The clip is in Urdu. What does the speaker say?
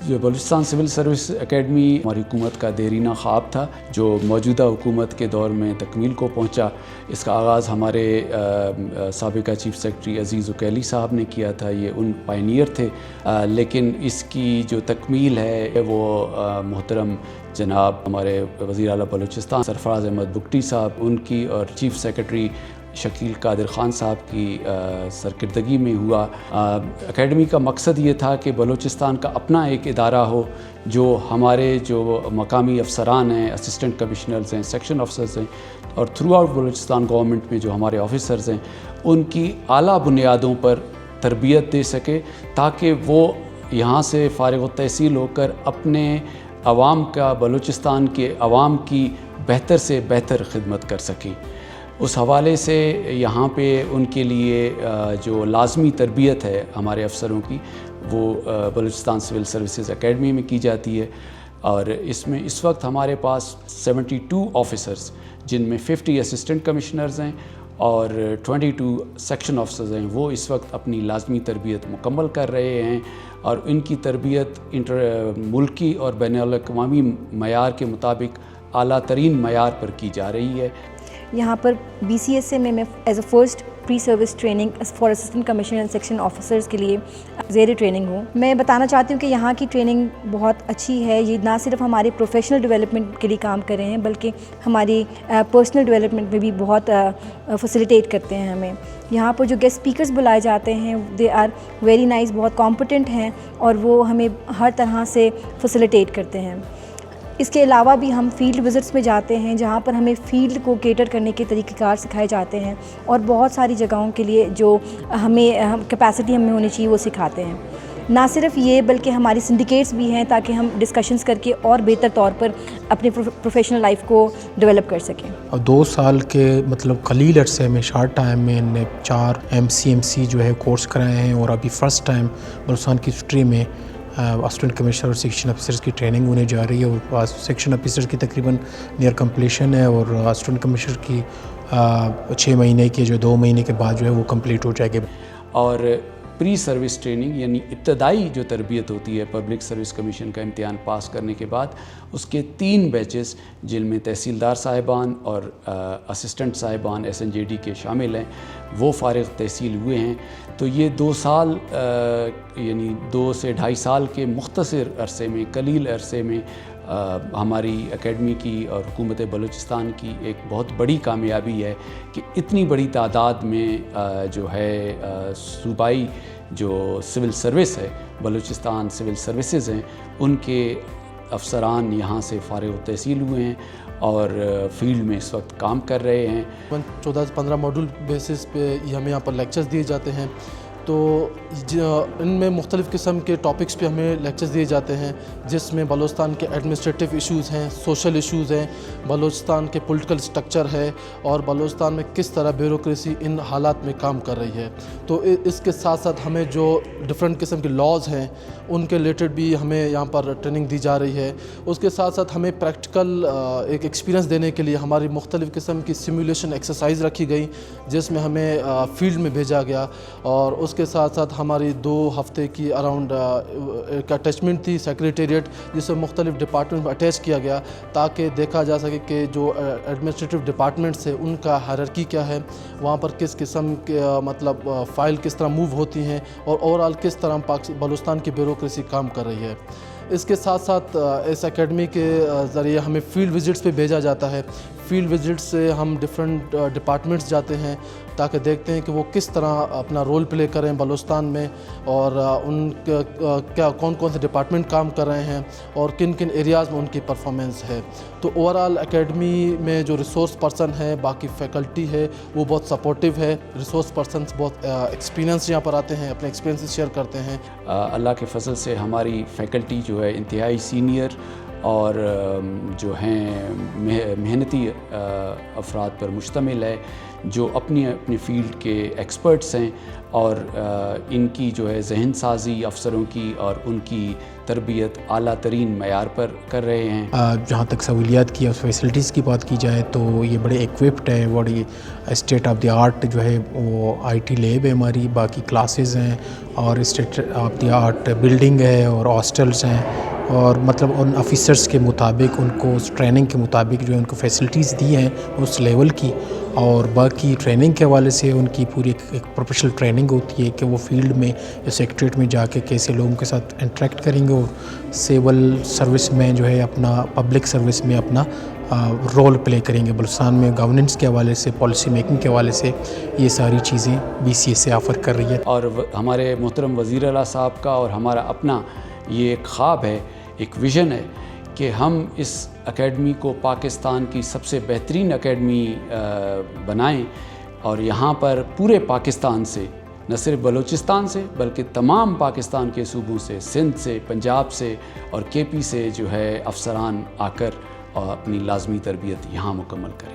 جو بلوچستان سول سروس اکیڈمی ہماری حکومت کا دیرینہ خواب تھا جو موجودہ حکومت کے دور میں تکمیل کو پہنچا. اس کا آغاز ہمارے سابقہ چیف سیکرٹری عزیز اکیلی صاحب نے کیا تھا. یہ ان پائنیئر تھے, لیکن اس کی جو تکمیل ہے وہ محترم جناب ہمارے وزیر اعلیٰ بلوچستان سرفراز احمد بگٹی صاحب ان کی اور چیف سیکرٹری شکیل قادر خان صاحب کی سرکردگی میں ہوا. اکیڈمی کا مقصد یہ تھا کہ بلوچستان کا اپنا ایک ادارہ ہو جو ہمارے جو مقامی افسران ہیں, اسسٹنٹ کمشنرز ہیں, سیکشن افسرز ہیں, اور تھرو آؤٹ بلوچستان گورنمنٹ میں جو ہمارے آفیسرز ہیں ان کی اعلیٰ بنیادوں پر تربیت دے سکے تاکہ وہ یہاں سے فارغ التحصیل ہو کر اپنے عوام کا, بلوچستان کے عوام کی بہتر سے بہتر خدمت کر سکیں. اس حوالے سے یہاں پہ ان کے لیے جو لازمی تربیت ہے ہمارے افسروں کی وہ بلوچستان سول سروسز اکیڈمی میں کی جاتی ہے. اور اس میں اس وقت ہمارے پاس 72 آفیسرز جن میں 50 اسسٹنٹ کمشنرز ہیں اور 22 سیکشن افسرز ہیں, وہ اس وقت اپنی لازمی تربیت مکمل کر رہے ہیں اور ان کی تربیت ملکی اور بین الاقوامی معیار کے مطابق اعلیٰ ترین معیار پر کی جا رہی ہے. یہاں پر BCSA میں as a first pre service training for assistant commissioner and section officers کے لیے زیر ٹریننگ ہوں. میں بتانا چاہتی ہوں کہ یہاں کی ٹریننگ بہت اچھی ہے. یہ نہ صرف ہمارے پروفیشنل ڈیولپمنٹ کے لیے کام کر رہے ہیں بلکہ ہماری پرسنل ڈیولپمنٹ میں بھی بہت فیسیلیٹیٹ کرتے ہیں ہمیں. یہاں پر جو گیسٹ اسپیکرز بلائے جاتے ہیں دے آر ویری نائس, بہت کمپٹنٹ ہیں اور وہ ہمیں ہر طرح سے فیسیلیٹیٹ کرتے ہیں. اس کے علاوہ بھی ہم فیلڈ وزٹس میں جاتے ہیں جہاں پر ہمیں فیلڈ کو کیٹر کرنے کے طریقہ کار سکھائے جاتے ہیں اور بہت ساری جگہوں کے لیے جو ہمیں کیپیسٹی ہمیں ہونی چاہیے وہ سکھاتے ہیں. نہ صرف یہ بلکہ ہماری سنڈیکیٹس بھی ہیں تاکہ ہم ڈسکشنز کر کے اور بہتر طور پر اپنے پروفیشنل لائف کو ڈیولپ کر سکیں. 2 سال کے قلیل عرصے میں شارٹ ٹائم میں ان نے 4 MCMC جو ہے کورس کرائے ہیں اور ابھی فرسٹ ٹائم بلوچستان کی ہسٹری میں اسسٹنٹ کمشنر اور سیکشن آفیسرز کی ٹریننگ ہونے جا رہی ہے. اور سیکشن آفیسرز کی تقریباً نیئر کمپلیشن ہے اور اسسٹنٹ کمشنر کی 6 مہینے کے 2 مہینے کے بعد جو ہے وہ کمپلیٹ ہو جائے گی. اور پری سروس ٹریننگ یعنی ابتدائی جو تربیت ہوتی ہے پبلک سروس کمیشن کا امتحان پاس کرنے کے بعد, اس کے 3 بیچز جن میں تحصیلدار صاحبان اور اسسٹنٹ صاحبان SNJD کے شامل ہیں وہ فارغ تحصیل ہوئے ہیں. تو یہ 2 سال یعنی 2 سے 2.5 سال کے مختصر عرصے میں, قلیل عرصے میں ہماری اکیڈمی کی اور حکومت بلوچستان کی ایک بہت بڑی کامیابی ہے کہ اتنی بڑی تعداد میں جو ہے صوبائی جو سول سروس ہے, بلوچستان سول سروسز ہیں, ان کے افسران یہاں سے فارغ التحصیل ہوئے ہیں اور فیلڈ میں اس وقت کام کر رہے ہیں. 14 سے 15 ماڈول بیسس پہ ہمیں یہاں پر لیکچرز دیے جاتے ہیں. تو ان میں مختلف قسم کے ٹاپکس پہ ہمیں لیکچرز دیے جاتے ہیں جس میں بلوچستان کے ایڈمنسٹریٹو ایشوز ہیں, سوشل ایشوز ہیں, بلوچستان کے پولیٹیکل سٹرکچر ہے اور بلوچستان میں کس طرح بیوروکریسی ان حالات میں کام کر رہی ہے. تو اس کے ساتھ ساتھ ہمیں جو ڈفرینٹ قسم کے لاز ہیں ان کے ریلیٹڈ بھی ہمیں یہاں پر ٹریننگ دی جا رہی ہے. اس کے ساتھ ساتھ ہمیں پریکٹیکل ایک ایکسپیرینس دینے کے لیے ہماری مختلف قسم کی سیمولیشن ایکسرسائز رکھی گئی جس میں ہمیں فیلڈ میں بھیجا گیا. اور اس کے ساتھ ساتھ ہماری 2 ہفتے کی اراؤنڈ ایک اٹیچمنٹ تھی سیکریٹریٹ جس سے مختلف ڈپارٹمنٹ میں اٹیچ کیا گیا تاکہ دیکھا جا سکے کہ جو ایڈمنسٹریٹو ڈپارٹمنٹس ہیں ان کا ہائرارکی کیا ہے, وہاں پر کس قسم کے فائل کس طرح موو ہوتی ہیں اور اوورآل کس طرح بلوچستان کی بیوروکریسی کام کر رہی ہے. اس کے ساتھ ساتھ اس اکیڈمی کے ذریعے ہمیں فیلڈ وزٹس پہ بھیجا جاتا ہے. فیلڈ وزٹ سے ہم ڈفرینٹ ڈپارٹمنٹس جاتے ہیں تاکہ دیکھتے ہیں کہ وہ کس طرح اپنا رول پلے کریں بلوچستان میں اور ان کیا کون کون سے ڈپارٹمنٹ کام کر رہے ہیں اور کن کن ایریاز میں ان کی پرفارمنس ہے. تو اوورآل اکیڈمی میں جو ریسورس پرسن ہے, باقی فیکلٹی ہے, وہ بہت سپورٹیو ہے. ریسورس پرسنس بہت ایکسپیرینس یہاں پر آتے ہیں, اپنے ایکسپیرینسز شیئر کرتے ہیں. اللہ کے فضل سے ہماری فیکلٹی جو ہے انتہائی سینئر اور جو ہیں محنتی افراد پر مشتمل ہے جو اپنی اپنی فیلڈ کے ایکسپرٹس ہیں اور ان کی جو ہے ذہن سازی افسروں کی اور ان کی تربیت اعلیٰ ترین معیار پر کر رہے ہیں۔ جہاں تک سہولیات کی اور فیسلٹیز کی بات کی جائے تو یہ بڑے ایکوپڈ ہے، بڑی اسٹیٹ آف دی آرٹ جو ہے وہ آئی ٹی لیب ہے ہماری، باقی کلاسز ہیں اور state of the art building ہے اور ہاسٹلس ہیں، اور مطلب ان آفیسرس کے مطابق ان کو اس ٹریننگ کے مطابق جو ہے ان کو فیسلٹیز دی ہیں اس لیول کی، اور باقی ٹریننگ کے حوالے سے ان کی پوری ایک پروفیشنل ٹریننگ ہوتی ہے کہ وہ فیلڈ میں یا سیکٹریٹ میں جا کے کیسے لوگوں کے ساتھ انٹریکٹ کریں گے اور سول سروس میں جو ہے اپنا پبلک سروس میں اپنا رول پلے کریں گے۔ بلوچستان میں گورننس کے حوالے سے، پالیسی میکنگ کے حوالے سے یہ ساری چیزیں BCSA آفر کر رہی ہے۔ اور ہمارے محترم وزیر اعلیٰ صاحب کا اور ہمارا اپنا یہ ایک خواب ہے، ایک ویژن ہے کہ ہم اس اکیڈمی کو پاکستان کی سب سے بہترین اکیڈمی بنائیں، اور یہاں پر پورے پاکستان سے، نہ صرف بلوچستان سے بلکہ تمام پاکستان کے صوبوں سے، سندھ سے، پنجاب سے اور KP سے جو ہے افسران آ کر اور اپنی لازمی تربیت یہاں مکمل کریں۔